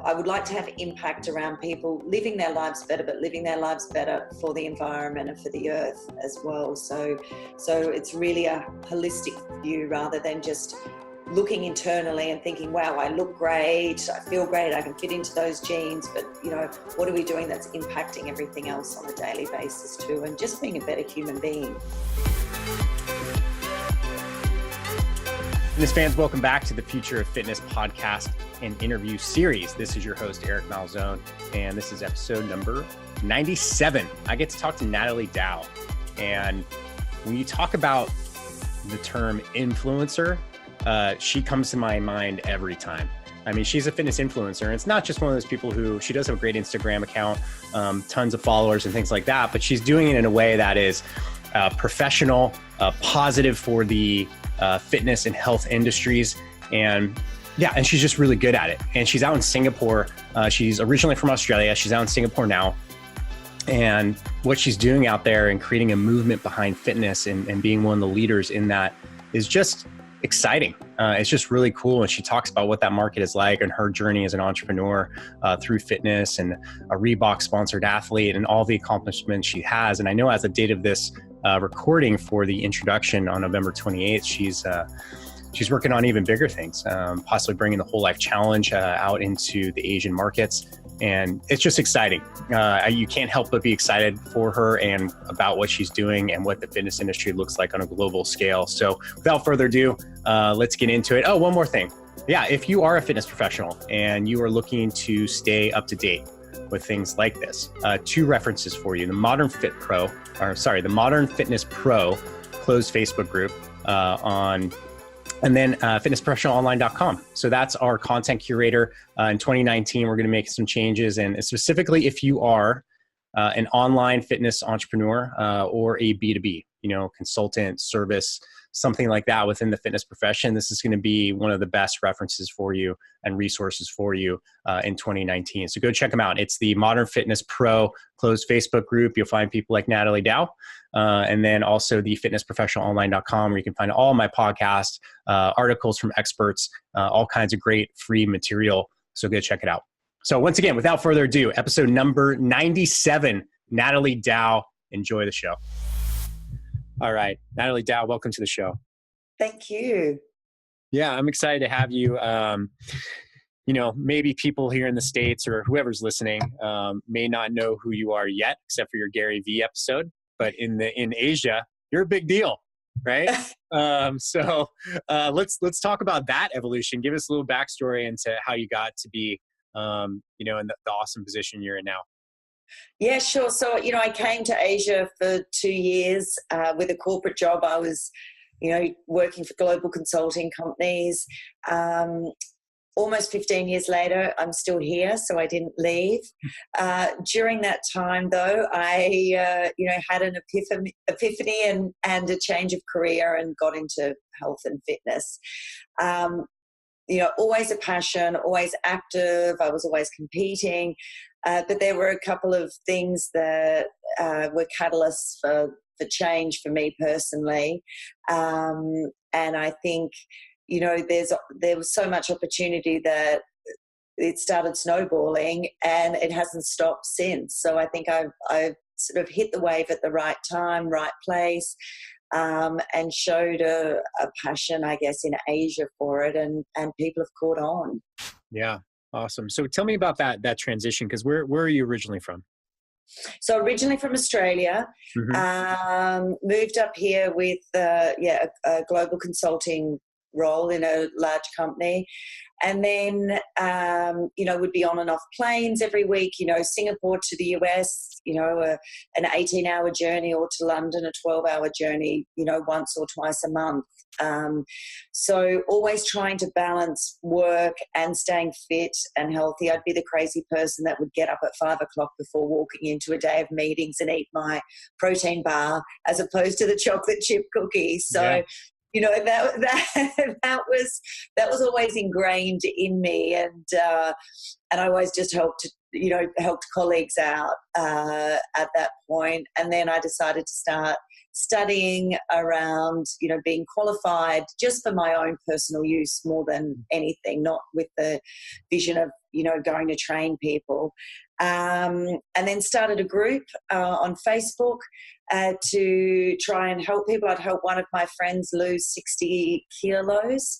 I would like to have impact around people living their lives better, but living their lives better for the environment and for the earth as well. So it's really a holistic view rather than just looking internally and thinking, wow, I look great, I feel great, I can fit into those jeans, but what are we doing that's impacting everything else on a daily basis too, and just being a better human being. Fitness fans, welcome back to the Future of Fitness podcast and interview series. This is your host, Eric Malzone, and this is episode number 97. I get to talk to Natalie Dau. And when you talk about the term influencer, she comes to my mind every time. I mean, she's a fitness influencer, and it's not just one of those people who, she does have a great Instagram account, tons of followers and things like that, but she's doing it in a way that is professional, positive for the fitness and health industries. And she's just really good at it. And she's out in Singapore. She's originally from Australia. She's out in Singapore now. And what she's doing out there and creating a movement behind fitness and being one of the leaders in that is just exciting. It's just really cool. And she talks about what that market is like and her journey as an entrepreneur through fitness and a Reebok sponsored athlete and all the accomplishments she has. And I know as the date of this recording for the introduction on November 28th, she's working on even bigger things, possibly bringing the Whole Life Challenge out into the Asian markets. And it's just exciting. You can't help but be excited for her and about what she's doing and what the fitness industry looks like on a global scale. So without further ado, let's get into it. Oh, one more thing. Yeah, if you are a fitness professional and you are looking to stay up to date with things like this, two references for you. The Modern Fitness Pro closed Facebook group and then fitnessprofessionalonline.com. So that's our content curator. In 2019, we're going to make some changes. And specifically, if you are an online fitness entrepreneur or a B2B, consultant, service, something like that within the fitness profession, this is going to be one of the best references for you and resources for you in 2019. So go check them out. It's the Modern Fitness Pro closed Facebook group. You'll find people like Natalie Dau, and then also the fitnessprofessionalonline.com, where you can find all my podcasts, articles from experts, all kinds of great free material. So go check it out. So once again, without further ado, episode number 97, Natalie Dau. Enjoy the show. All right, Natalie Dau, welcome to the show. Thank you. Yeah, I'm excited to have you. Maybe people here in the States or whoever's listening may not know who you are yet, except for your Gary Vee episode. But in Asia, you're a big deal, right? So let's talk about that evolution. Give us a little backstory into how you got to be, in the awesome position you're in now. Yeah, sure. So, I came to Asia for 2 years with a corporate job. I was, working for global consulting companies. Almost 15 years later, I'm still here, so I didn't leave. During that time, though, I, had an epiphany and a change of career and got into health and fitness. Always a passion, always active. I was always competing. But there were a couple of things that were catalysts for change for me personally. And I think, there was so much opportunity that it started snowballing and it hasn't stopped since. So I think I've sort of hit the wave at the right time, right place, and showed a passion, I guess, in Asia for it, and people have caught on. Yeah. Awesome. So tell me about that transition, because where are you originally from? So originally from Australia, moved up here with a global consulting role in a large company. And then, would be on and off planes every week, Singapore to the US, an 18-hour journey, or to London, a 12-hour journey, once or twice a month. So always trying to balance work and staying fit and healthy. I'd be the crazy person that would get up at 5 o'clock before walking into a day of meetings and eat my protein bar as opposed to the chocolate chip cookie. So, that was always ingrained in me, and I always just hoped to, helped colleagues out at that point. And then I decided to start studying around, being qualified just for my own personal use more than anything, not with the vision of, going to train people. And then started a group on Facebook to try and help people. I'd help one of my friends lose 60 kilos,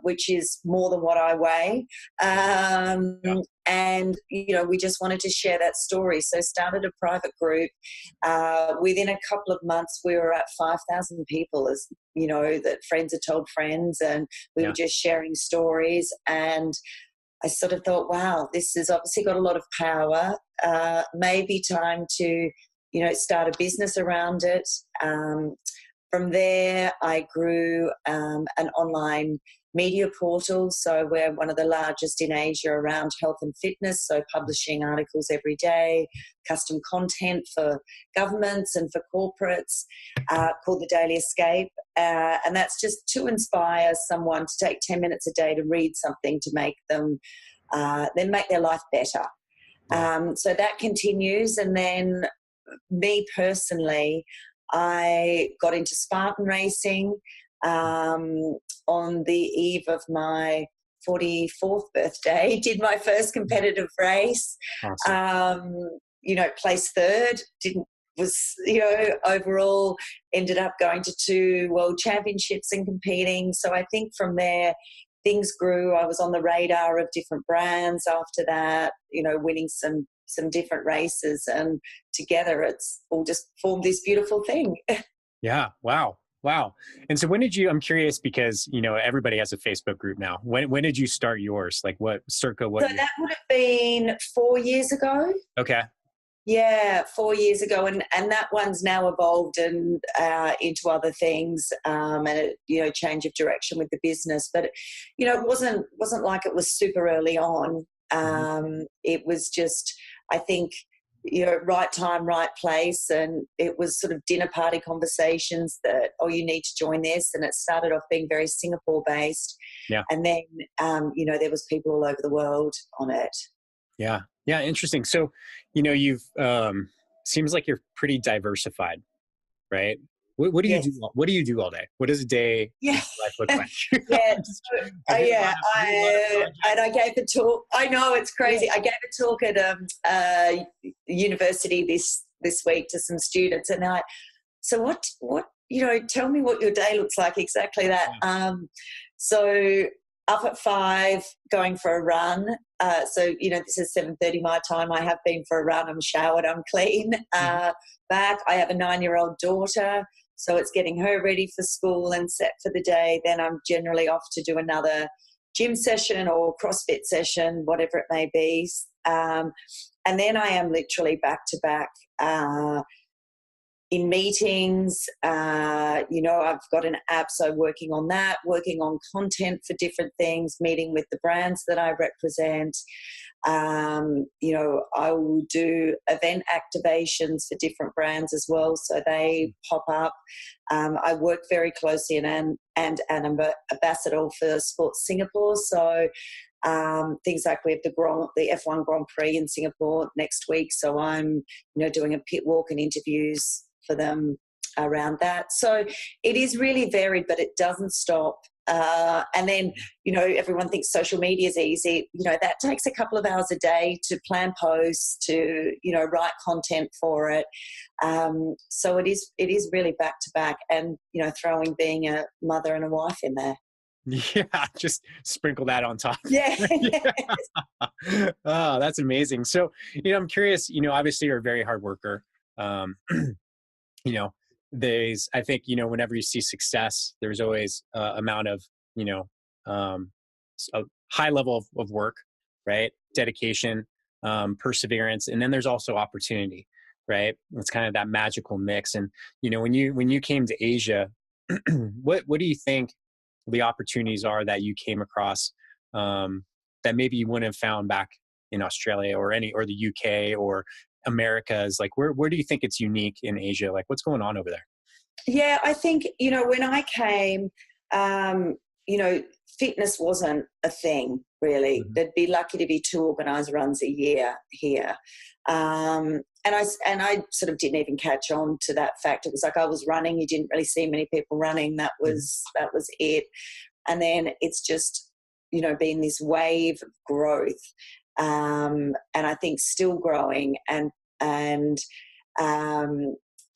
which is more than what I weigh. And, we just wanted to share that story. So started a private group. Within a couple of months, we were at 5,000 people, as that friends had told friends, and we were just sharing stories. And I sort of thought, wow, this has obviously got a lot of power. Maybe time to, start a business around it. From there, I grew an online media portal. So we're one of the largest in Asia around health and fitness. So publishing articles every day, custom content for governments and for corporates, called The Daily Escape. And that's just to inspire someone to take 10 minutes a day to read something to make them, then make their life better. So that continues. And then me personally, I got into Spartan racing on the eve of my 44th birthday, did my first competitive race, awesome. Placed third, overall ended up going to 2 world championships and competing. So I think from there, things grew. I was on the radar of different brands after that, winning some different races, and together it's all just formed this beautiful thing. Yeah. Wow. And so when did you, I'm curious because, everybody has a Facebook group now. When did you start yours? Like what year? That would have been 4 years ago. Okay. Yeah, 4 years ago. And that one's now evolved and into other things, and a change of direction with the business. But, it wasn't like it was super early on. It was just, I think, right time, right place. And it was sort of dinner party conversations that, you need to join this. And it started off being very Singapore based. Yeah. And then, there was people all over the world on it. Yeah. Yeah. Interesting. So, you've, seems like you're pretty diversified, right? What do you do? What do you do all day? What does a day life look like? And I gave a talk. I know, it's crazy. Yeah. I gave a talk at university this week to some students, and so what tell me what your day looks like. Exactly that. Yeah. So up at 5, going for a run. So this is 7:30 my time. I have been for a run. I'm showered. I'm clean. Back. I have a 9-year-old daughter. So it's getting her ready for school and set for the day. Then I'm generally off to do another gym session or CrossFit session, whatever it may be. And then I am literally back to back in meetings. I've got an app, so working on that, working on content for different things, meeting with the brands that I represent. I will do event activations for different brands as well, so they pop up. I work very closely and an ambassador for Sports Singapore, so things like we have the F1 Grand Prix in Singapore next week, so I'm doing a pit walk and interviews for them around that. So it is really varied, but it doesn't stop. And then, everyone thinks social media is easy. That takes a couple of hours a day to plan posts, to, write content for it. So it is really back to back, and, throwing being a mother and a wife in there. Yeah, just sprinkle that on top. Yeah. Oh, that's amazing. So, I'm curious, obviously you're a very hard worker. I think, whenever you see success, there's always amount of, a high level of work, right? Dedication, perseverance. And then there's also opportunity, right? It's kind of that magical mix. And, when you came to Asia, what do you think the opportunities are that you came across that maybe you wouldn't have found back in Australia or the UK or Americas? Like, where do you think it's unique in Asia? Like, what's going on over there? Yeah, I think, when I came, fitness wasn't a thing. really. They'd be lucky to be 2 organised runs a year here. And I sort of didn't even catch on to that fact. It was like I was running, you didn't really see many people running. That was it. And then it's just, you know, been this wave of growth, and I think still growing. And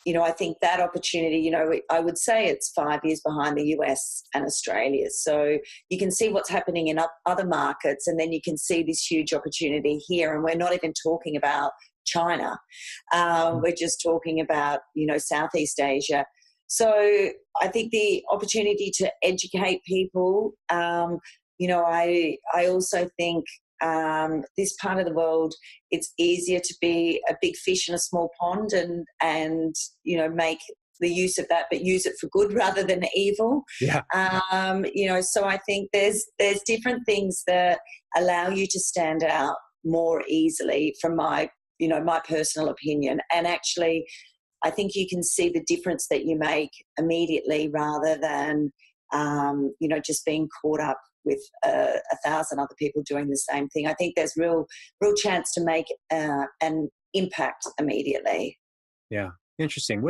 you know, I think that opportunity, you know, I would say it's 5 years behind the US and Australia. So you can see what's happening in other markets, and then you can see this huge opportunity here. And we're not even talking about China. We're just talking about, you know, Southeast Asia. So I think the opportunity to educate people, you know, I also think this part of the world, it's easier to be a big fish in a small pond and you know, make the use of that, but use it for good rather than evil. Yeah. You know, so I think there's different things that allow you to stand out more easily, from my, you know, my personal opinion. And actually, I think you can see the difference that you make immediately, rather than, you know, just being caught up with 1,000 other people doing the same thing. I think there's real chance to make an impact immediately. Yeah. Interesting.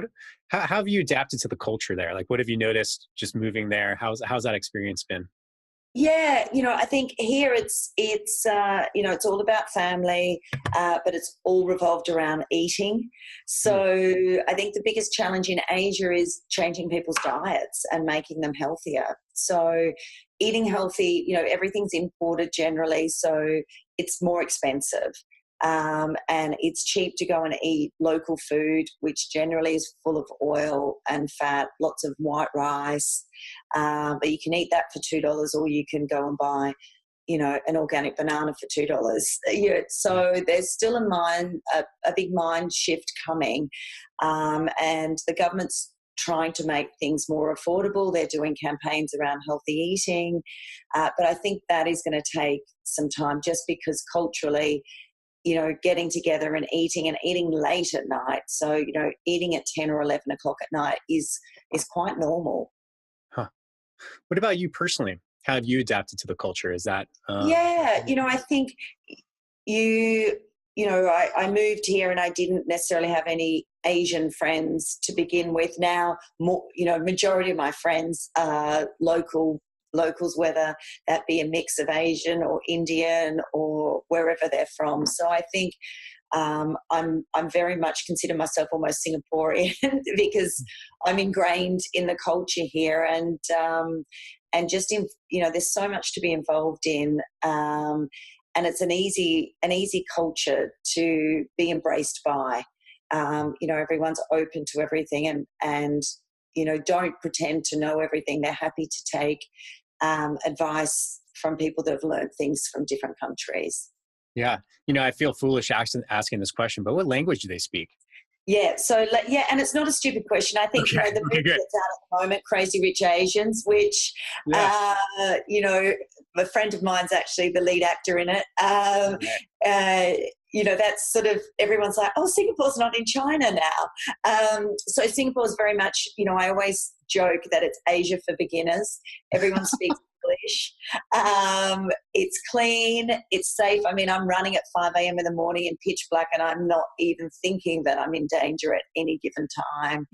How have you adapted to the culture there? Like, what have you noticed just moving there? How's that experience been? Yeah, you know, I think here it's you know, it's all about family, but it's all revolved around eating. So I think the biggest challenge in Asia is changing people's diets and making them healthier. So eating healthy, you know, everything's imported generally, so it's more expensive. And it's cheap to go and eat local food, which generally is full of oil and fat, lots of white rice. But you can eat that for $2, or you can go and buy, you know, an organic banana for $2. Yeah, so there's still a big mind shift coming, and the government's trying to make things more affordable. They're doing campaigns around healthy eating, but I think that is going to take some time, just because culturally, you know, getting together and eating late at night. So, you know, eating at 10 or 11 o'clock at night is quite normal. Huh. What about you personally? How have you adapted to the culture? Is that? Yeah, you know, I think you know, I moved here and I didn't necessarily have any Asian friends to begin with. Now, more, you know, majority of my friends are locals, whether that be a mix of Asian or Indian or wherever they're from. So I think I'm very much consider myself almost Singaporean because I'm ingrained in the culture here, and just in, you know, there's so much to be involved in, and it's an easy culture to be embraced by. You know, everyone's open to everything, and you know, don't pretend to know everything. They're happy to take advice from people that have learned things from different countries. Yeah. You know, I feel foolish asking this question, but what language do they speak? Yeah. So, yeah, and it's not a stupid question. I think, you know, the movie that's out at the moment, Crazy Rich Asians, which, you know, a friend of mine's actually the lead actor in it. You know, that's sort of, everyone's like, oh, Singapore's not in China now. So Singapore's very much, you know, I always joke that it's Asia for beginners. Everyone speaks English. It's clean. It's safe. I mean, I'm running at 5 a.m. in the morning in pitch black, and I'm not even thinking that I'm in danger at any given time.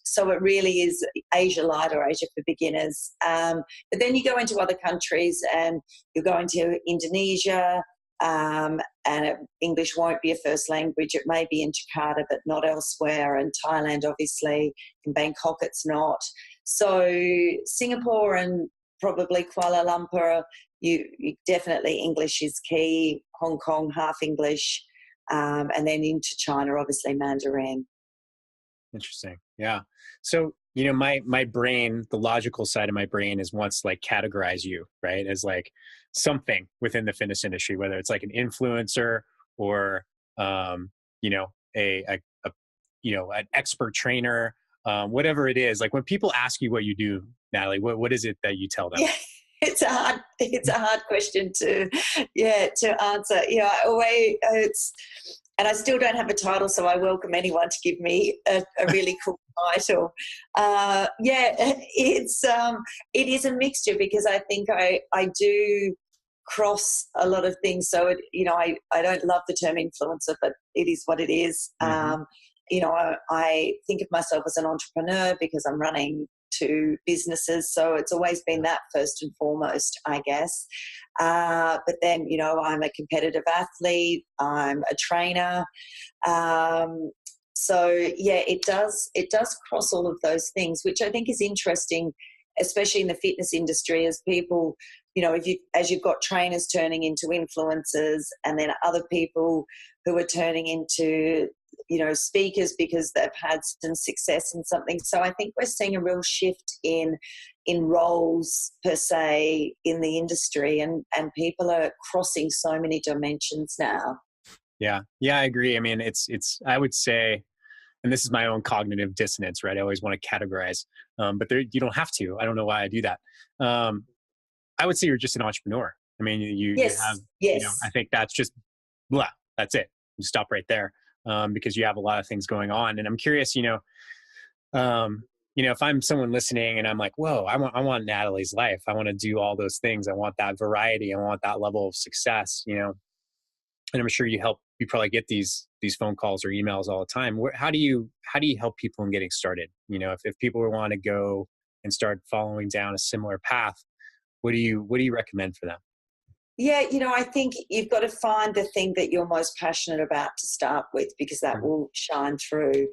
So it really is Asia light or Asia for beginners. But then you go into other countries, and you go into Indonesia, and English won't be a first language. It may be in Jakarta, but not elsewhere. And Thailand, obviously. In Bangkok, it's not. So Singapore and probably Kuala Lumpur, you definitely English is key. Hong Kong, half English. And then into China, obviously Mandarin. Interesting. Yeah. So, you know, my brain, the logical side of my brain is wants like categorize you, right, as like something within the fitness industry, whether it's like an influencer or, you know, a you know, an expert trainer, whatever it is. Like when people ask you what you do, Natalie, what is it that you tell them? Yeah. It's a hard question to answer. Yeah, and I still don't have a title, so I welcome anyone to give me a really cool title. It is a mixture, because I think I do cross a lot of things. So, I don't love the term influencer, but it is what it is. Mm-hmm. I think of myself as an entrepreneur because I'm running two businesses. So it's always been that first and foremost, I guess. But then, I'm a competitive athlete. I'm a trainer. So yeah, it does cross all of those things, which I think is interesting, especially in the fitness industry, as people, as you've got trainers turning into influencers, and then other people who are turning into, speakers because they've had some success in something. So I think we're seeing a real shift in roles per se in the industry, and people are crossing so many dimensions now. Yeah, I agree. I mean, it's I would say, and this is my own cognitive dissonance, right? I always want to categorize, but you don't have to. I don't know why I do that. I would say you're just an entrepreneur. I mean, you have, yes. I think that's just, blah, that's it. You stop right there, because you have a lot of things going on. And I'm curious, if I'm someone listening and I'm like, whoa, I want Natalie's life. I want to do all those things. I want that variety. I want that level of success, and I'm sure you probably get these phone calls or emails all the time. How do you help people in getting started? If people want to go and start following down a similar path, what do you recommend for them? Yeah, I think you've got to find the thing that you're most passionate about to start with, because that will shine through.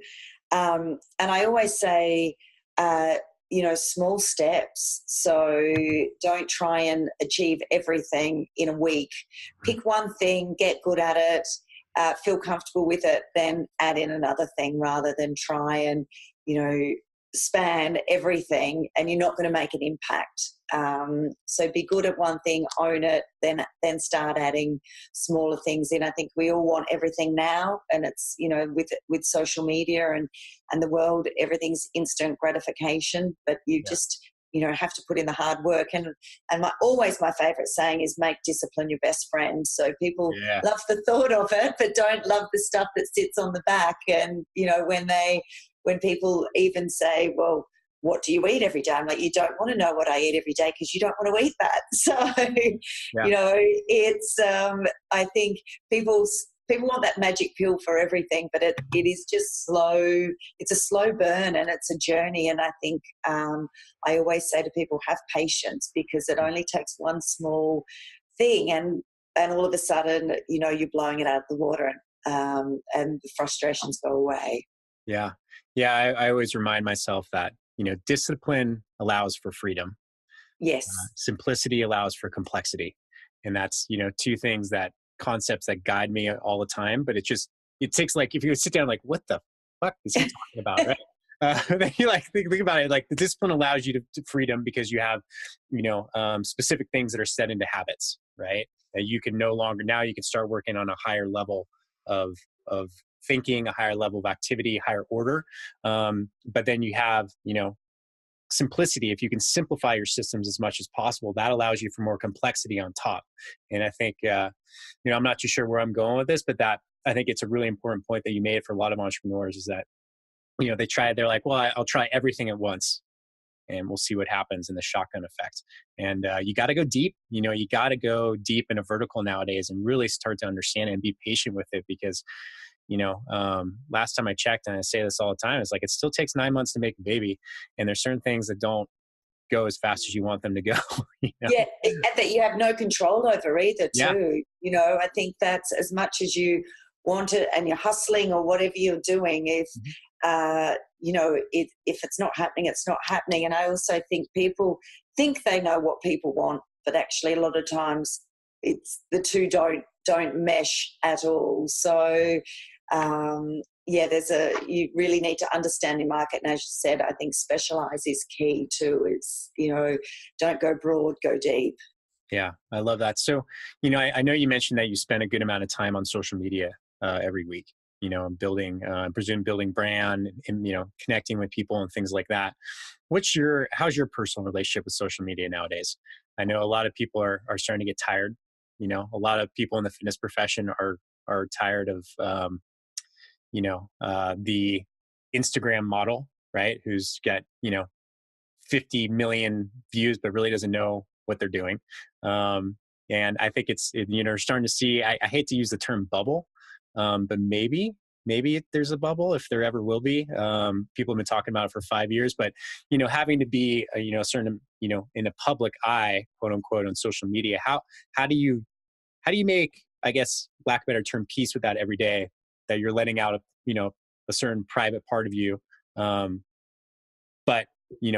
And I always say, small steps. So don't try and achieve everything in a week. Pick one thing, get good at it, feel comfortable with it, then add in another thing, rather than try and, span everything and you're not going to make an impact. So be good at one thing, own it, then start adding smaller things in. I think we all want everything now, and it's, with social media and the world, everything's instant gratification, but you just, have to put in the hard work. And always my favorite saying is, make discipline your best friend. So people love the thought of it, but don't love the stuff that sits on the back. And, when people even say, well, what do you eat every day? I'm like, you don't want to know what I eat every day because you don't want to eat that. So, it's, I think people want that magic pill for everything, but it is just slow. It's a slow burn and it's a journey. And I think I always say to people, have patience, because it only takes one small thing and all of a sudden, you're blowing it out of the water, and the frustrations go away. Yeah. I always remind myself that, discipline allows for freedom. Yes. Simplicity allows for complexity. And that's, two things, that concepts that guide me all the time. But it takes, like, if you sit down, like, what the fuck is he talking about? Right. Then you think about it, like the discipline allows you to freedom, because you have, specific things that are set into habits, right? That you can now you can start working on a higher level of thinking, a higher level of activity, higher order. But then you have, simplicity. If you can simplify your systems as much as possible, that allows you for more complexity on top. And I think, I'm not too sure where I'm going with this, but I think it's a really important point that you made for a lot of entrepreneurs, is that, they're like, well, I'll try everything at once and we'll see what happens in the shotgun effect. And you got to go deep. You got to go deep in a vertical nowadays and really start to understand it and be patient with it, because last time I checked, and I say this all the time, it's like, it still takes 9 months to make a baby. And there's certain things that don't go as fast as you want them to go. Yeah. And that you have no control over either too. Yeah. I think that's, as much as you want it and you're hustling or whatever you're doing, if, if it's not happening, it's not happening. And I also think people think they know what people want, but actually a lot of times it's the two don't mesh at all. So, you really need to understand your market. And as you said, I think specialize is key too. It's, don't go broad, go deep. Yeah, I love that. So, I know you mentioned that you spend a good amount of time on social media every week, building, I presume building brand and, connecting with people and things like that. How's your personal relationship with social media nowadays? I know a lot of people are starting to get tired. A lot of people in the fitness profession are tired of, the Instagram model, right? Who's got, 50 million views, but really doesn't know what they're doing. And I think starting to see, I hate to use the term bubble, but maybe there's a bubble if there ever will be. People have been talking about it for 5 years, but, having to be, a certain, in a public eye, quote unquote, on social media, how do you make, I guess, lack of a better term, peace with that every day, that you're letting out, a certain private part of you, but,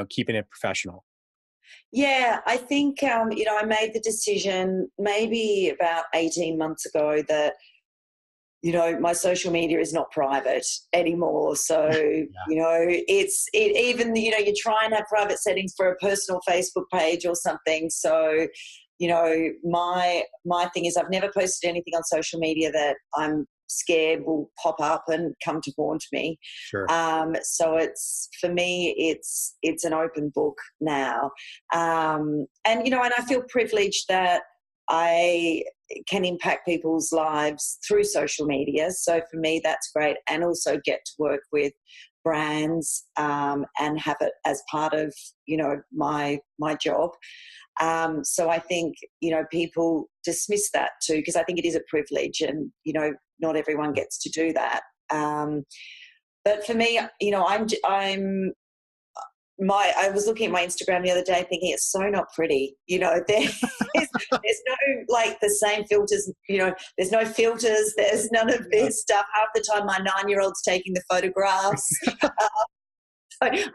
keeping it professional? Yeah, I think, I made the decision maybe about 18 months ago that, my social media is not private anymore. So, even, you try and have private settings for a personal Facebook page or something. So, my thing is I've never posted anything on social media that I'm scared will pop up and come to haunt me. Sure. So for me, it's an open book now. And I feel privileged that I can impact people's lives through social media. So for me, that's great. And also get to work with brands and have it as part of, my job. So I think, people dismiss that too, because I think it is a privilege and, not everyone gets to do that. But for me, I was looking at my Instagram the other day thinking it's so not pretty. There's no like the same filters, there's no filters, there's none of this stuff. Half the time my 9-year-old's taking the photographs. I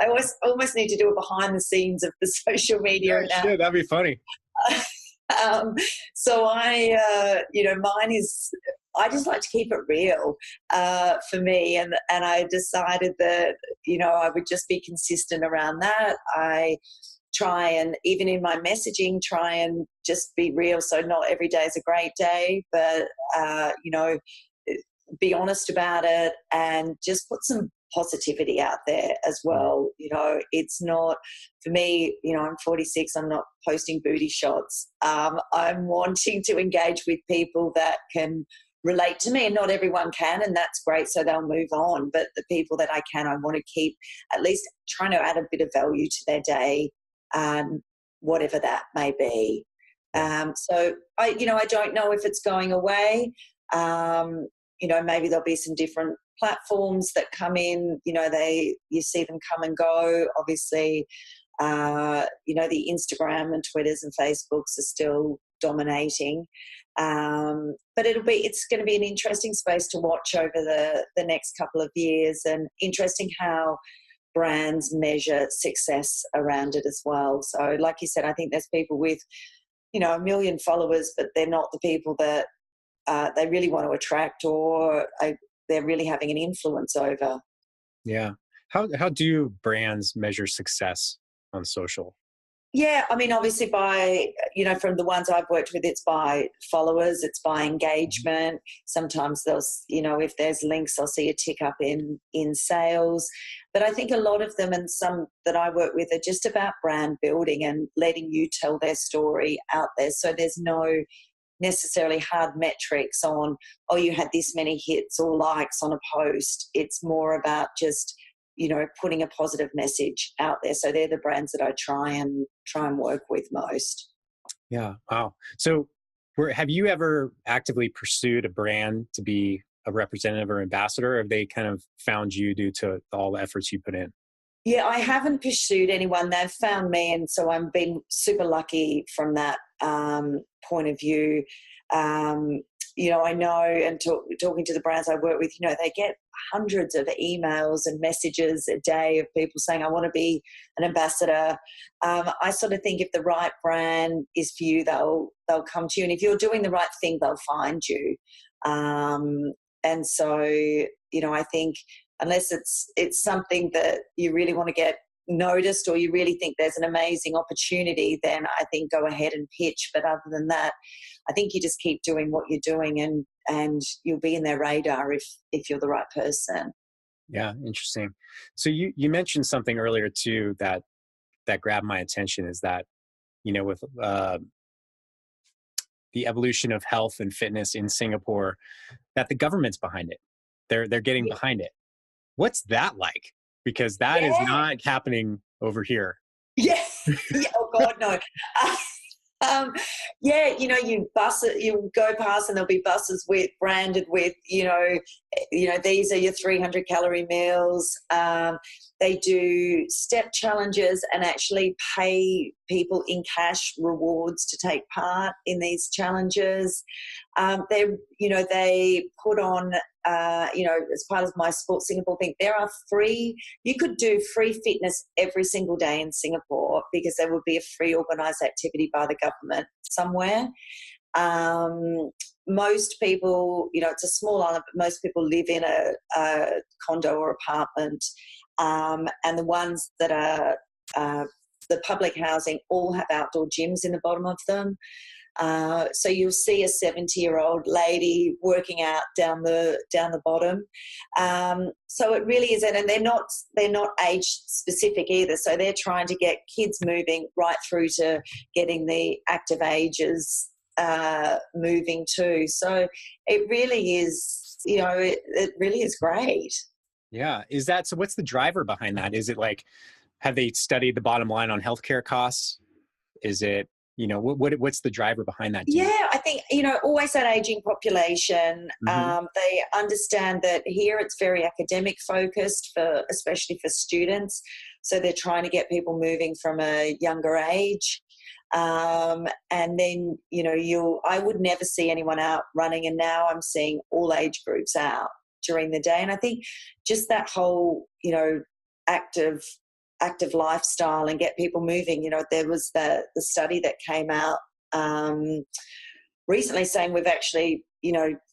almost need to do a behind the scenes of the social media. Yeah, shit, that'd be funny. So mine is, I just like to keep it real for me. And I decided that, I would just be consistent around that. I try and, even in my messaging, try and just be real. So not every day is a great day, but, be honest about it and just put some positivity out there as well. It's not, for me, I'm 46, I'm not posting booty shots. I'm wanting to engage with people that can relate to me, and not everyone can, and that's great, so they'll move on. But the people that I can, I want to keep at least trying to add a bit of value to their day, whatever that may be. So I don't know if it's going away. Maybe there'll be some different platforms that come in, you see them come and go. Obviously, the Instagram and Twitters and Facebooks are still dominating. But it's going to be an interesting space to watch over the next couple of years, and interesting how brands measure success around it as well. So like you said, I think there's people with, 1 million followers, but they're not the people that they really want to attract, or they're really having an influence over. Yeah. How do brands measure success on social? Yeah, I mean, obviously by, from the ones I've worked with, it's by followers, it's by engagement. Sometimes they'll, if there's links, I'll see a tick up in sales. But I think a lot of them, and some that I work with, are just about brand building and letting you tell their story out there. So there's no necessarily hard metrics on, you had this many hits or likes on a post. It's more about just, putting a positive message out there. So they're the brands that I try and work with most. Yeah. Wow. So have you ever actively pursued a brand to be a representative or ambassador, or have they kind of found you due to all the efforts you put in? Yeah, I haven't pursued anyone. They've found me, and so I've been super lucky from that point of view. I know, and talking to the brands I work with, they get hundreds of emails and messages a day of people saying, I want to be an ambassador. I sort of think if the right brand is for you, they'll come to you. And if you're doing the right thing, they'll find you. And so, I think unless it's something that you really want to get noticed, or you really think there's an amazing opportunity, then I think go ahead and pitch. But other than that, I think you just keep doing what you're doing, and you'll be in their radar if you're the right person. Yeah, interesting. So you mentioned something earlier too that grabbed my attention, is that, with the evolution of health and fitness in Singapore, that the government's behind it. They're getting behind it. What's that like? Because that is not happening over here. Yeah. Oh God, no. Yeah, you go past and there'll be buses branded with, these are your 300 calorie meals. They do step challenges and actually pay people in cash rewards to take part in these challenges. They put on, as part of my Sport Singapore thing, you could do free fitness every single day in Singapore because there would be a free organised activity by the government somewhere. Most people, it's a small island, but most people live in a condo or apartment. And the ones that are the public housing all have outdoor gyms in the bottom of them. So you'll see a 70-year-old lady working out down the bottom. So it really is, and they're not age specific either. So they're trying to get kids moving right through to getting the active ages moving too. So it really is, it really is great. Yeah. So what's the driver behind that? Is it like, have they studied the bottom line on healthcare costs? Is it, what's the driver behind that? Yeah, I think, always that aging population. They understand that here it's very academic focused especially for students. So they're trying to get people moving from a younger age. And then, I would never see anyone out running. And now I'm seeing all age groups out during the day. And I think just that whole, active lifestyle and get people moving. There was the study that came out recently saying we've actually,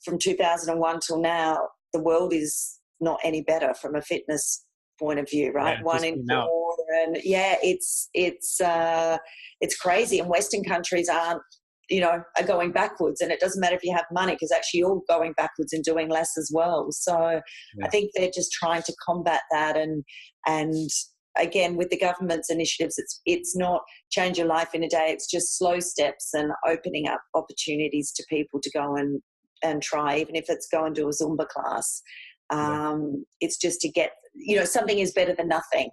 from 2001 till now, the world is not any better from a fitness point of view, right? Yeah, 1 in 4, and it's crazy. And Western countries are going backwards, and it doesn't matter if you have money because actually you're going backwards and doing less as well. So I think they're just trying to combat that, and again, with the government's initiatives, it's not change your life in a day. It's just slow steps and opening up opportunities to people to go and try, even if it's go and do a Zumba class. It's just to get, something is better than nothing.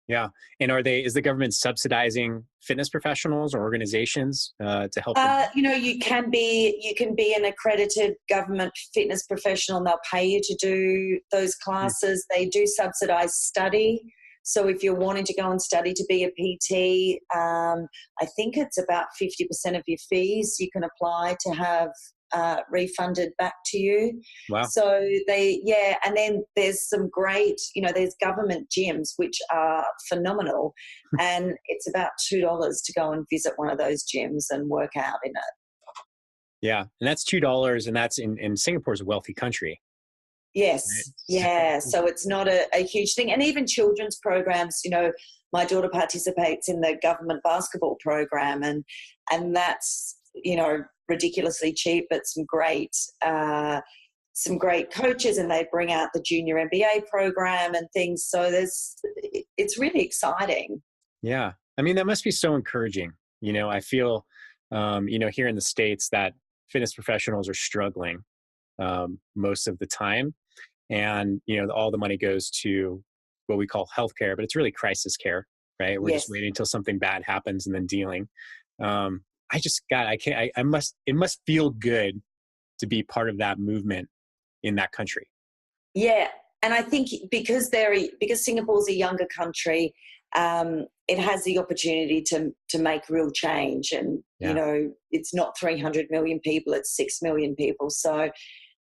Yeah. And is the government subsidizing fitness professionals or organizations to help them? You can be an accredited government fitness professional and they'll pay you to do those classes. They do subsidize study. So if you're wanting to go and study to be a PT, I think it's about 50% of your fees you can apply to have refunded back to you. Wow. So and then there's some great, there's government gyms which are phenomenal, and it's about $2 to go and visit one of those gyms and work out in it. Yeah, and that's $2, and that's in Singapore's a wealthy country. Yes. Yeah. So it's not a huge thing. And even children's programs, my daughter participates in the government basketball program, and that's, ridiculously cheap, but some great coaches, and they bring out the junior NBA program and things. So it's really exciting. Yeah. I mean, that must be so encouraging. I feel, here in the States that fitness professionals are struggling most of the time. And, all the money goes to what we call healthcare, but it's really crisis care, right? We're just waiting until something bad happens and then dealing. It must feel good to be part of that movement in that country. Yeah. And I think because Singapore's a younger country, it has the opportunity to make real change. And, it's not 300 million people, it's 6 million people. So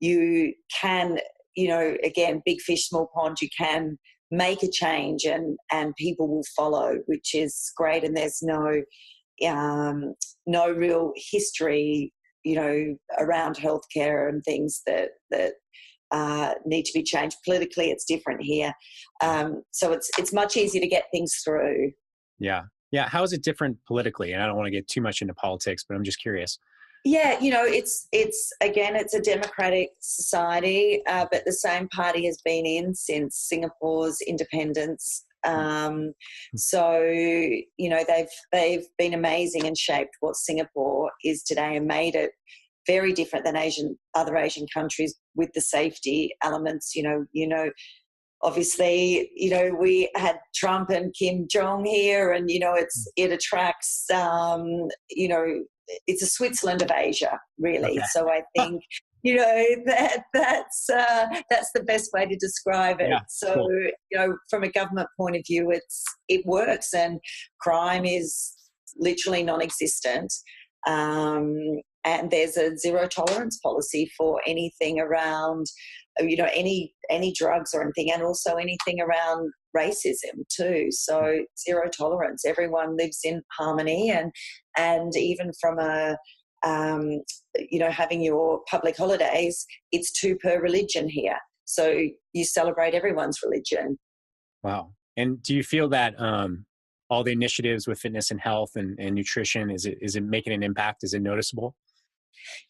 you can, again, big fish, small pond, you can make a change and people will follow, which is great. And there's no real history, around healthcare and things that need to be changed. Politically, it's different here. So it's much easier to get things through. Yeah. Yeah. How is it different politically? And I don't want to get too much into politics, but I'm just curious. Yeah, it's a democratic society, but the same party has been in since Singapore's independence. So, they've been amazing and shaped what Singapore is today and made it very different than other Asian countries with the safety elements. obviously, we had Trump and Kim Jong here, and, it attracts, it's a Switzerland of Asia, really. Okay. So I think, that's the best way to describe it. Yeah, so, cool. From a government point of view, it works, and crime is literally non-existent. And there's a zero tolerance policy for anything around, any drugs or anything, and also anything around racism too. So zero tolerance. Everyone lives in harmony, and even from having your public holidays, it's 2 per religion here. So you celebrate everyone's religion. Wow. And do you feel that all the initiatives with fitness and health and nutrition, is it making an impact? Is it noticeable?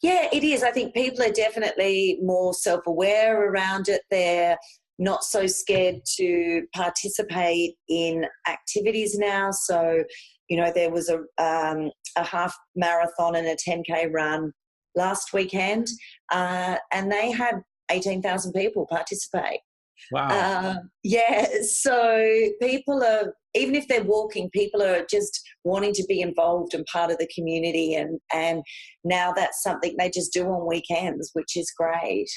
Yeah, it is. I think people are definitely more self-aware around it. They're not so scared to participate in activities now. So, there was a half marathon and a 10K run last weekend, and they had 18,000 people participate. Wow. So people are, even if they're walking, people are just wanting to be involved and part of the community. And now that's something they just do on weekends, which is great.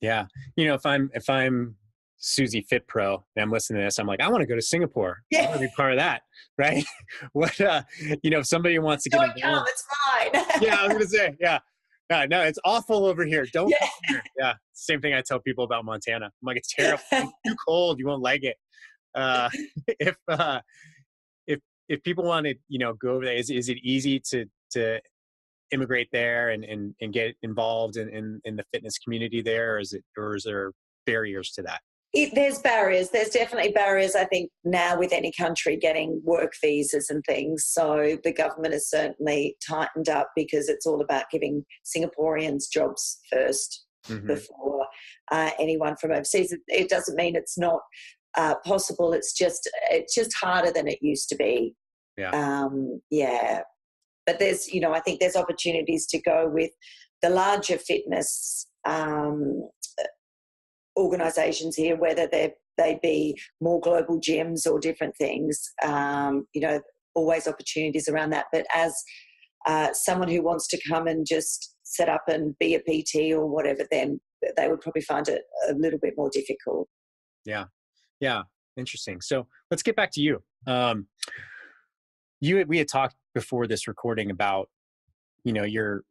Yeah. If I'm Susie Fit Pro and I'm listening to this, I'm like, I want to go to Singapore. Yeah. I want to be part of that. Right. What, if somebody wants to get involved. Come, it's mine. Yeah. I was going to say, yeah. No, it's awful over here. Don't come here. Yeah. Same thing I tell people about Montana. I'm like, it's terrible. It's too cold. You won't like it. If people want to, go over there, is it easy to immigrate there and get involved in the fitness community there? Or is there barriers to that? There's barriers. There's definitely barriers, I think, now with any country getting work visas and things. So the government has certainly tightened up, because it's all about giving Singaporeans jobs first before anyone from overseas. It doesn't mean it's not possible. It's just harder than it used to be. Yeah. But there's, I think there's opportunities to go with the larger fitness organisations here, whether they be more global gyms or different things. Always opportunities around that. But as someone who wants to come and just set up and be a PT or whatever, then they would probably find it a little bit more difficult. Yeah. Interesting. So let's get back to you. We had talked before this recording about, your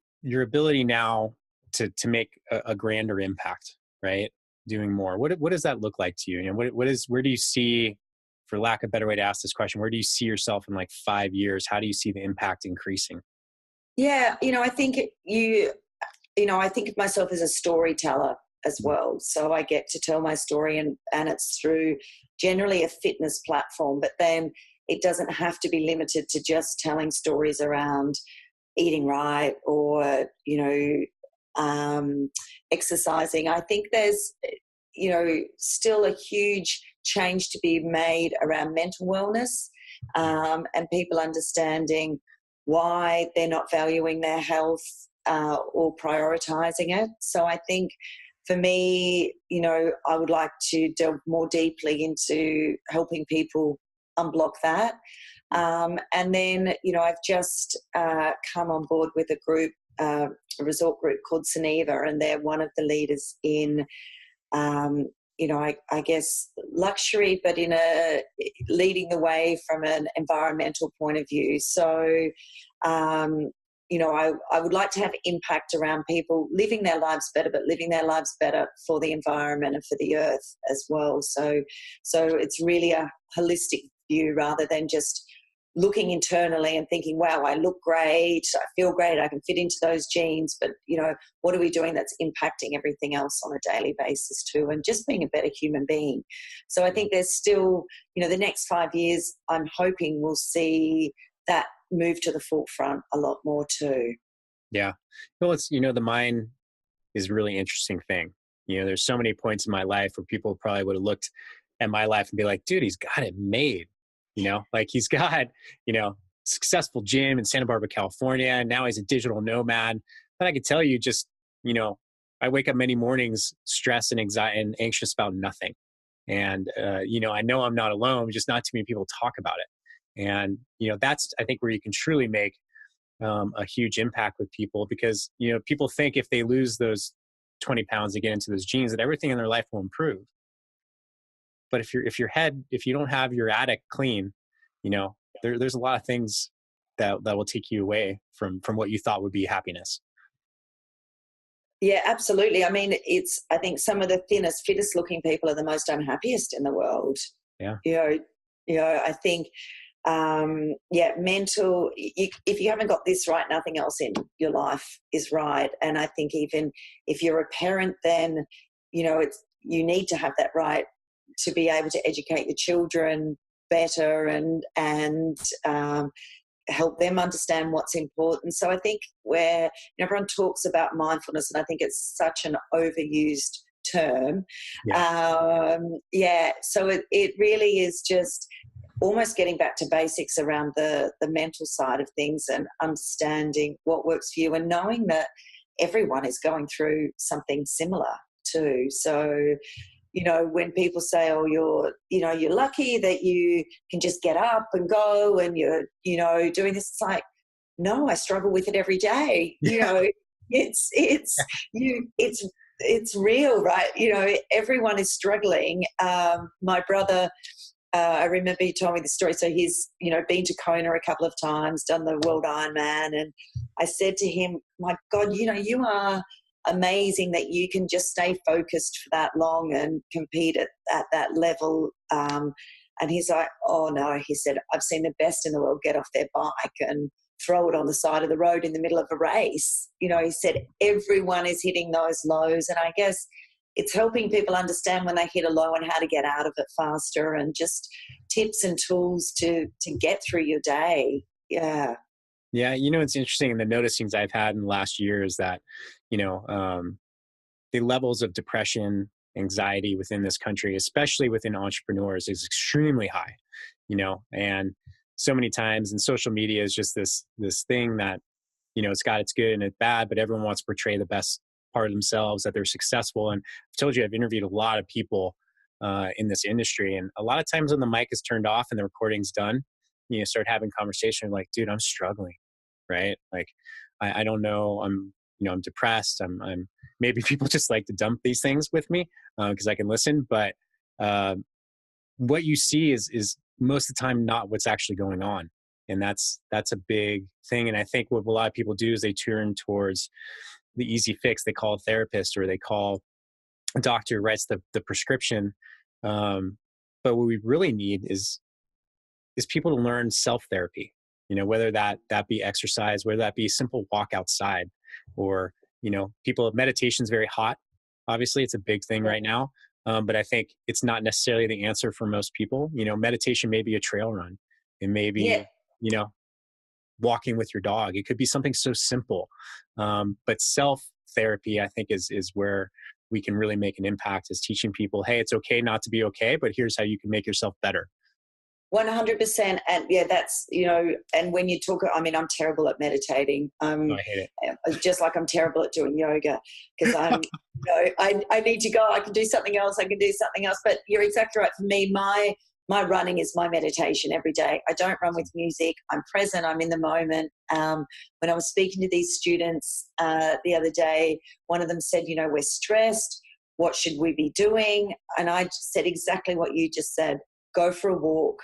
ability now to make a grander impact, right? Doing more. What does that look like to you? Where do you see, for lack of a better way to ask this question, where do you see yourself in like 5 years? How do you see the impact increasing? Yeah. I think I think of myself as a storyteller as well. So I get to tell my story, and it's through generally a fitness platform, but then it doesn't have to be limited to just telling stories around eating right or, exercising. I think there's, still a huge change to be made around mental wellness, and people understanding why they're not valuing their health or prioritising it. So I think for me, I would like to delve more deeply into helping people unblock that. And then, I've just come on board with a group, a resort group called Seneva, and they're one of the leaders in, I guess luxury, but in leading the way from an environmental point of view. So, I would like to have impact around people living their lives better, but living their lives better for the environment and for the earth as well. So it's really a holistic view rather than just looking internally and thinking, wow, I look great, I feel great, I can fit into those jeans, but, what are we doing that's impacting everything else on a daily basis too, and just being a better human being. So I think there's still, the next 5 years, I'm hoping we'll see that move to the forefront a lot more too. Yeah. Well, it's, the mind is a really interesting thing. There's so many points in my life where people probably would have looked at my life and be like, dude, he's got it made. Like he's got, successful gym in Santa Barbara, California. And now he's a digital nomad. But I could tell you just, I wake up many mornings stressed and anxious about nothing. And, I know I'm not alone, just not too many people talk about it. And, that's, I think, where you can truly make a huge impact with people, because, people think if they lose those 20 pounds to get into those jeans, that everything in their life will improve. But if you don't have your attic clean, there's a lot of things that will take you away from what you thought would be happiness. Yeah, absolutely. I mean, I think some of the thinnest, fittest looking people are the most unhappiest in the world. Yeah. I think, mental, if you haven't got this right, nothing else in your life is right. And I think even if you're a parent, then, you need to have that right to be able to educate your children better and help them understand what's important. So I think where everyone talks about mindfulness, and I think it's such an overused term. So it really is just almost getting back to basics around the mental side of things and understanding what works for you, and knowing that everyone is going through something similar too. So, when people say, oh, you're lucky that you can just get up and go and you're, doing this, it's like, no, I struggle with it every day. It's real, right? Everyone is struggling. My brother, I remember he told me the story. So he's, been to Kona a couple of times, done the World Ironman. And I said to him, my God, you are amazing that you can just stay focused for that long and compete at that level. And he's like, oh no, he said, I've seen the best in the world get off their bike and throw it on the side of the road in the middle of a race. He said everyone is hitting those lows. And I guess it's helping people understand when they hit a low and how to get out of it faster, and just tips and tools to get through your day. Yeah. Yeah. It's interesting. In the noticings I've had in the last year is that, the levels of depression, anxiety within this country, especially within entrepreneurs, is extremely high, and so many times, and social media is just this thing that, it's got its good and its bad, but everyone wants to portray the best part of themselves, that they're successful. And I've told you, I've interviewed a lot of people in this industry. And a lot of times when the mic is turned off and the recording's done, start having conversation like, dude, I'm struggling. Right. Like, I don't know. I'm depressed. I'm maybe people just like to dump these things with me because I can listen. But what you see is most of the time not what's actually going on. And that's a big thing. And I think what a lot of people do is they turn towards the easy fix. They call a therapist, or they call a doctor who writes the prescription. But what we really need is people to learn self-therapy, whether that be exercise, whether that be simple walk outside, or, meditation is very hot. Obviously, it's a big thing right now. But I think it's not necessarily the answer for most people. Meditation may be a trail run. It may be, walking with your dog. It could be something so simple. But self-therapy, I think, is where we can really make an impact, is teaching people, hey, it's okay not to be okay, but here's how you can make yourself better. 100%. And yeah, that's, and when you talk, I mean, I'm terrible at meditating. I hate it. Just like I'm terrible at doing yoga, because I need to go. I can do something else. But you're exactly right. For me, my running is my meditation every day. I don't run with music. I'm present. I'm in the moment. When I was speaking to these students the other day, one of them said, we're stressed. What should we be doing? And I said exactly what you just said. Go for a walk.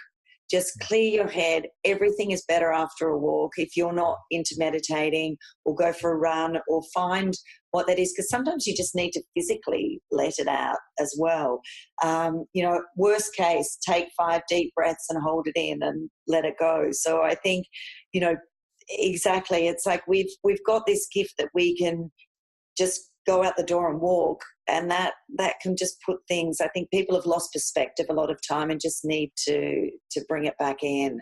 Just clear your head. Everything is better after a walk. If you're not into meditating, or go for a run, or find what that is, because sometimes you just need to physically let it out as well. Worst case, take 5 deep breaths and hold it in and let it go. So I think, exactly, it's like we've got this gift that we can just go out the door and walk, and that can just put things, I think people have lost perspective a lot of time and just need to bring it back in.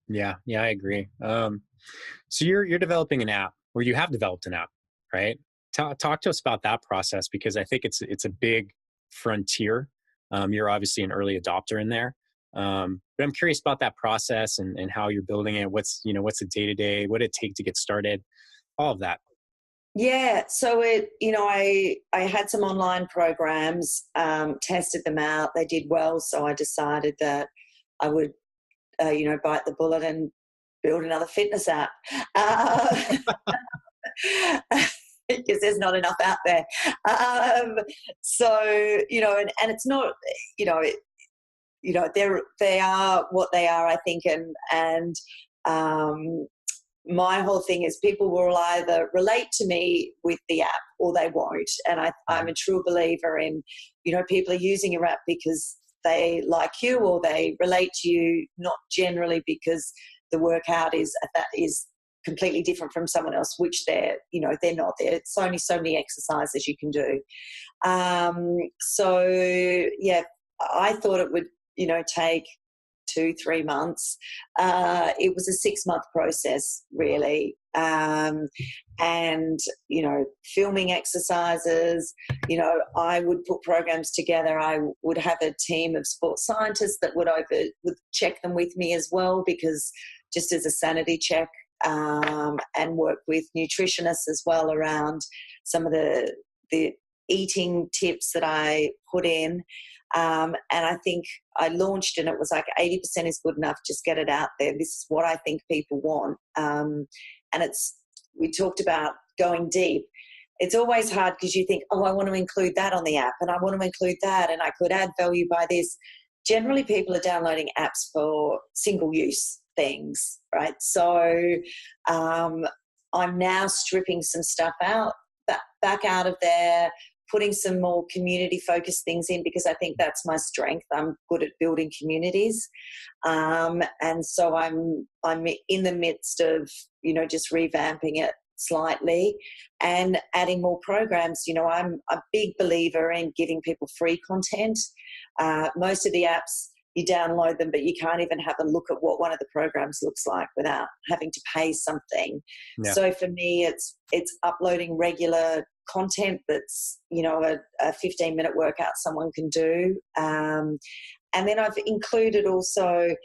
Yeah, I agree. So you're developing an app, or you have developed an app, right? Talk to us about that process, because I think it's a big frontier. You're obviously an early adopter in there. But I'm curious about that process and how you're building it. What's the day-to-day, what it take to get started, all of that. Yeah, so I had some online programs, tested them out. They did well, so I decided that I would, bite the bullet and build another fitness app. Uh, because there's not enough out there. So, and it's not, you know, they are what they are, I think, and um, my whole thing is people will either relate to me with the app or they won't. And I'm a true believer in, people are using your app because they like you or they relate to you, not generally because the workout is completely different from someone else, which they're not there. It's only so many exercises you can do. So yeah, I thought it would, take 2-3 months. It was a 6-month process, really. And, filming exercises, I would put programs together. I would have a team of sports scientists that would check them with me as well, because just as a sanity check, and work with nutritionists as well around some of the eating tips that I put in. And I think I launched and it was like 80% is good enough. Just get it out there. This is what I think people want. And we talked about going deep. It's always hard because you think, oh, I want to include that on the app and I want to include that and I could add value by this. Generally, people are downloading apps for single use things, right? So I'm now stripping some stuff back out of there, putting some more community-focused things in because I think that's my strength. I'm good at building communities, and so I'm in the midst of just revamping it slightly and adding more programs. I'm a big believer in giving people free content. Most of the apps, you download them, but you can't even have a look at what one of the programs looks like without having to pay something. Yeah. So for me, it's uploading regular content that's, a 15-minute workout someone can do. And then I've included also,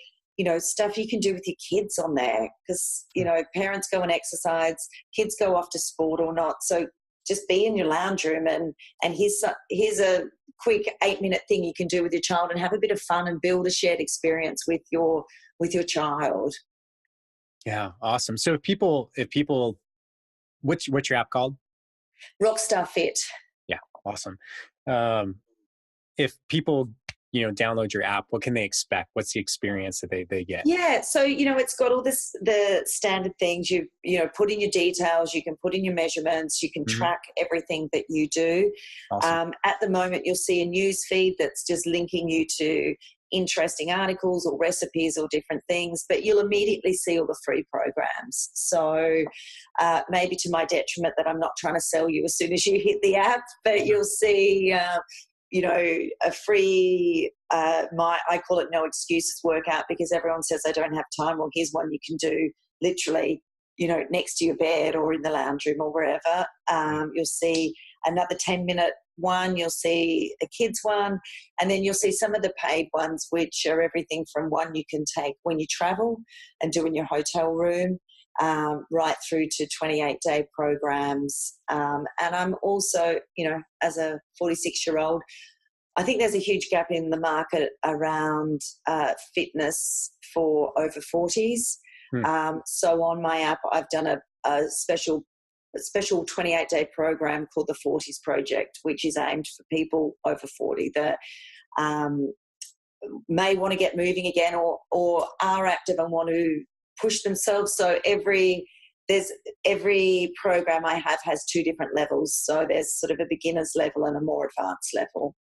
stuff you can do with your kids on there because, parents go and exercise, kids go off to sport or not. So just be in your lounge room and here's a quick 8-minute thing you can do with your child and have a bit of fun and build a shared experience with your child. Yeah, awesome. So if people, what's your app called? Rockstar Fit. Yeah, awesome. If people, download your app, what can they expect? What's the experience that they get? Yeah, so it's got all the standard things. You put in your details, you can put in your measurements, you can track everything that you do. Awesome. At the moment, you'll see a news feed that's just linking you to interesting articles or recipes or different things, but you'll immediately see all the free programs. So maybe to my detriment that I'm not trying to sell you as soon as you hit the app, but you'll see a free, I call it no excuses workout because everyone says I don't have time. Well, here's one you can do literally, next to your bed or in the lounge room or wherever. You'll see another 10-minute one, you'll see a kids one, and then you'll see some of the paid ones, which are everything from one you can take when you travel and do in your hotel room, right through to 28-day programs. And I'm also, as a 46-year-old, I think there's a huge gap in the market around fitness for over 40s. So on my app, I've done a special 28-day program called the 40s Project, which is aimed for people over 40 that may want to get moving again or are active and want to push themselves. So every program I have has 2 different levels. So there's sort of a beginner's level and a more advanced level.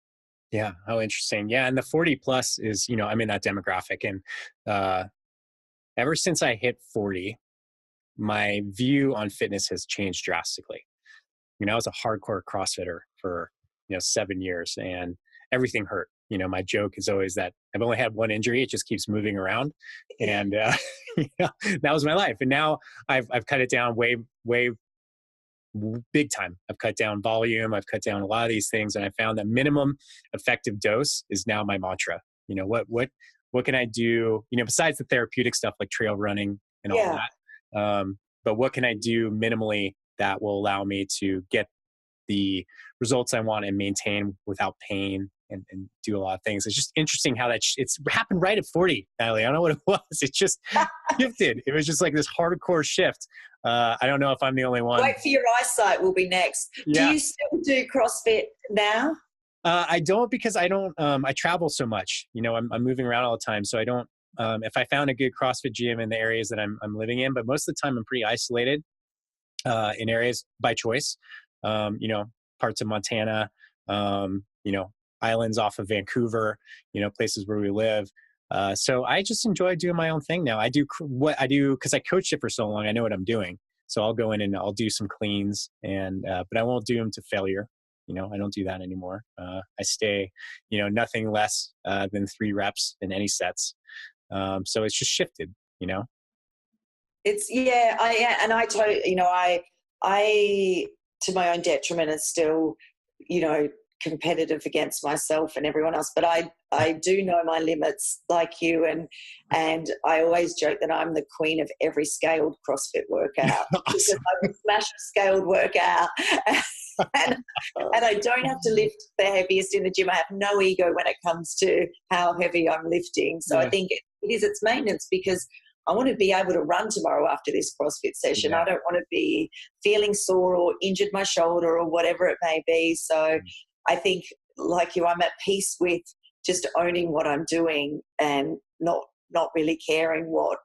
Yeah. How interesting. Yeah. And the 40 plus is, I'm in that demographic. And ever since I hit 40, my view on fitness has changed drastically. I was a hardcore CrossFitter for, 7 years and everything hurt. My joke is always that I've only had one injury. It just keeps moving around. And that was my life. And now I've cut it down way big time. I've cut down volume. I've cut down a lot of these things. And I found that minimum effective dose is now my mantra. What can I do, besides the therapeutic stuff like trail running and all that? But what can I do minimally that will allow me to get the results I want and maintain without pain and do a lot of things. It's just interesting how it's happened right at 40, Natalie. I don't know what it was. It just shifted. It was just like this hardcore shift. I don't know if I'm the only one. Wait for your eyesight will be next. Yeah. Do you still do CrossFit now? I don't, because I don't, I travel so much, I'm moving around all the time. So I don't, if I found a good CrossFit gym in the areas that I'm living in, but most of the time I'm pretty isolated, in areas by choice, parts of Montana, islands off of Vancouver, places where we live. So I just enjoy doing my own thing now. I do what I do because I coached it for so long. I know what I'm doing. So I'll go in and I'll do some cleans but I won't do them to failure. I don't do that anymore. I stay, nothing less than 3 reps in any sets. So it's just shifted, It's I totally, I to my own detriment is still, competitive against myself and everyone else. But I do know my limits, like you, and I always joke that I'm the queen of every scaled CrossFit workout. Awesome. Because I would smash a scaled workout. and I don't have to lift the heaviest in the gym. I have no ego when it comes to how heavy I'm lifting. So I think it's maintenance, because I want to be able to run tomorrow after this CrossFit session. Yeah. I don't want to be feeling sore or injured my shoulder or whatever it may be. So I think, like you, I'm at peace with just owning what I'm doing and not really caring what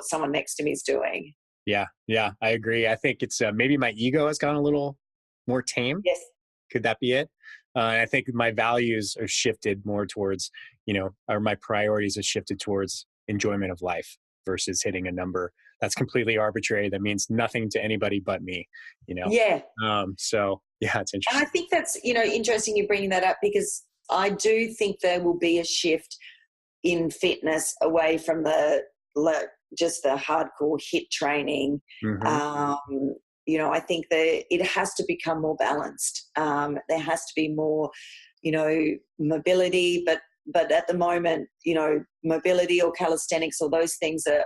someone next to me is doing. Yeah, I agree. I think it's maybe my ego has gone a little more tame. Yes. Could that be it? And I think my values are shifted more towards, or my priorities have shifted towards enjoyment of life versus hitting a number that's completely arbitrary, that means nothing to anybody but me, Yeah. So yeah, it's interesting. And I think that's, interesting you bringing that up, because I do think there will be a shift in fitness away from just the hardcore HIIT training. Mm-hmm. I think that it has to become more balanced. There has to be more, mobility, but at the moment, mobility or calisthenics or those things are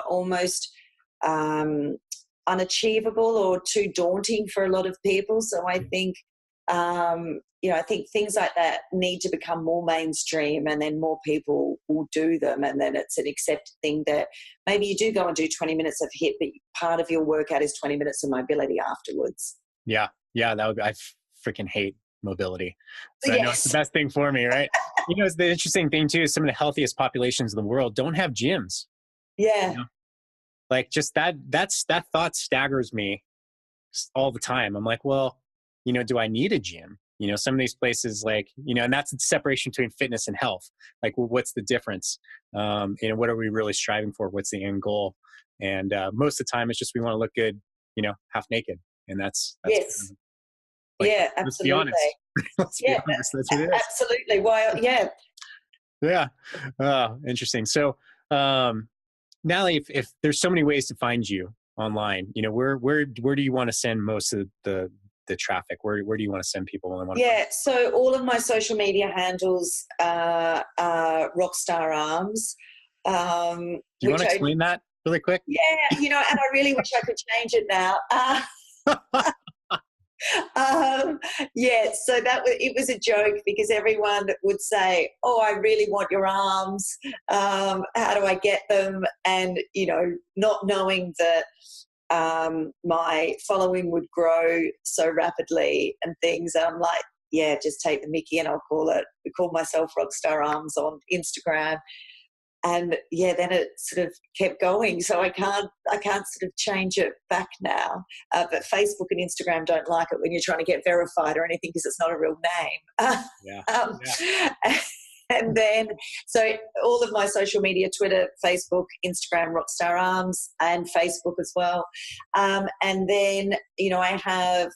almost unachievable or too daunting for a lot of people. So I think, I think things like that need to become more mainstream, and then more people will do them. And then it's an accepted thing that maybe you do go and do 20 minutes of HIIT, but part of your workout is 20 minutes of mobility afterwards. Yeah. I freaking hate mobility. So yes. I know it's the best thing for me, right? It's the interesting thing too, is some of the healthiest populations in the world don't have gyms. Yeah. Like just that thought staggers me all the time. I'm like, well, do I need a gym? Some of these places, like, and that's the separation between fitness and health. Like, well, what's the difference? What are we really striving for? What's the end goal? And most of the time it's just, we want to look good, half naked. And that's yes. Like, yeah, absolutely. Let's be honest. Let's be honest. That's what it is. Absolutely. Well, yeah. Yeah. Interesting. So, Natalie, if there's so many ways to find you online, where do you want to send most of the traffic? Where do you want to send people when they want to? Yeah. So all of my social media handles are Rockstar Arms. Do you want to explain that really quick? Yeah. And I really wish I could change it now. So it was a joke, because everyone would say, oh, I really want your arms. How do I get them? And, not knowing that my following would grow so rapidly and things. I'm like, yeah, just take the mickey, and I'll call myself Rockstar Arms on Instagram. And yeah, then it sort of kept going. So I can't sort of change it back now. But Facebook and Instagram don't like it when you're trying to get verified or anything, because it's not a real name. Yeah. And then, so all of my social media, Twitter, Facebook, Instagram, Rockstar Arms, and Facebook as well. And then, I have,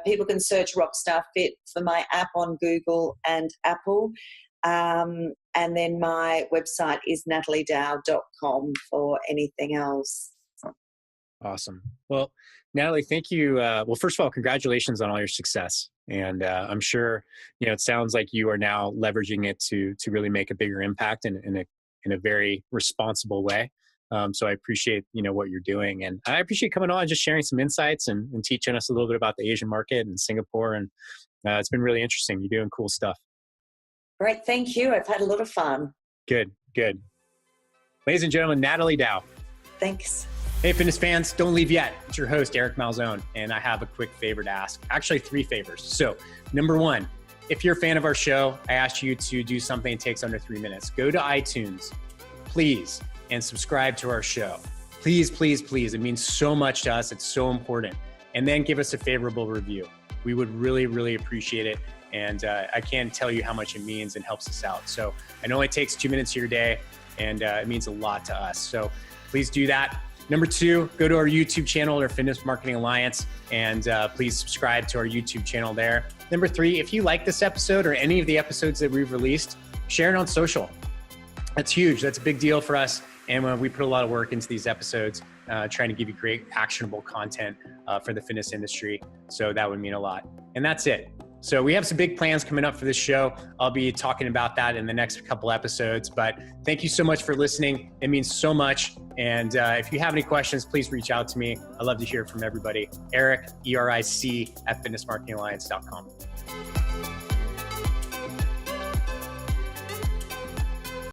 people can search Rockstar Fit for my app on Google and Apple. And then my website is nataliedau.com for anything else. Awesome. Well, Natalie, thank you. Well, first of all, congratulations on all your success. And I'm sure, it sounds like you are now leveraging it to really make a bigger impact in a very responsible way. So I appreciate, what you're doing, and I appreciate coming on and just sharing some insights and teaching us a little bit about the Asian market and Singapore. And it's been really interesting. You're doing cool stuff. Great. Thank you. I've had a lot of fun. Good. Ladies and gentlemen, Natalie Dau. Thanks. Hey, fitness fans, don't leave yet. It's your host, Eric Malzone, and I have a quick favor to ask. Actually, 3 favors. So, number 1, if you're a fan of our show, I ask you to do something that takes under 3 minutes. Go to iTunes, please, and subscribe to our show. Please, please, please. It means so much to us. It's so important. And then give us a favorable review. We would really, really appreciate it. And I can't tell you how much it means and helps us out. So I know it takes 2 minutes of your day, and it means a lot to us. So please do that. Number 2, go to our YouTube channel, our Fitness Marketing Alliance, and please subscribe to our YouTube channel there. Number 3, if you like this episode or any of the episodes that we've released, share it on social. That's huge. That's a big deal for us. And we put a lot of work into these episodes, trying to give you great actionable content for the fitness industry. So that would mean a lot. And that's it. So we have some big plans coming up for this show. I'll be talking about that in the next couple episodes, but thank you so much for listening. It means so much. And if you have any questions, please reach out to me. I'd love to hear from everybody. Eric, ERIC @fitnessmarketingalliance.com.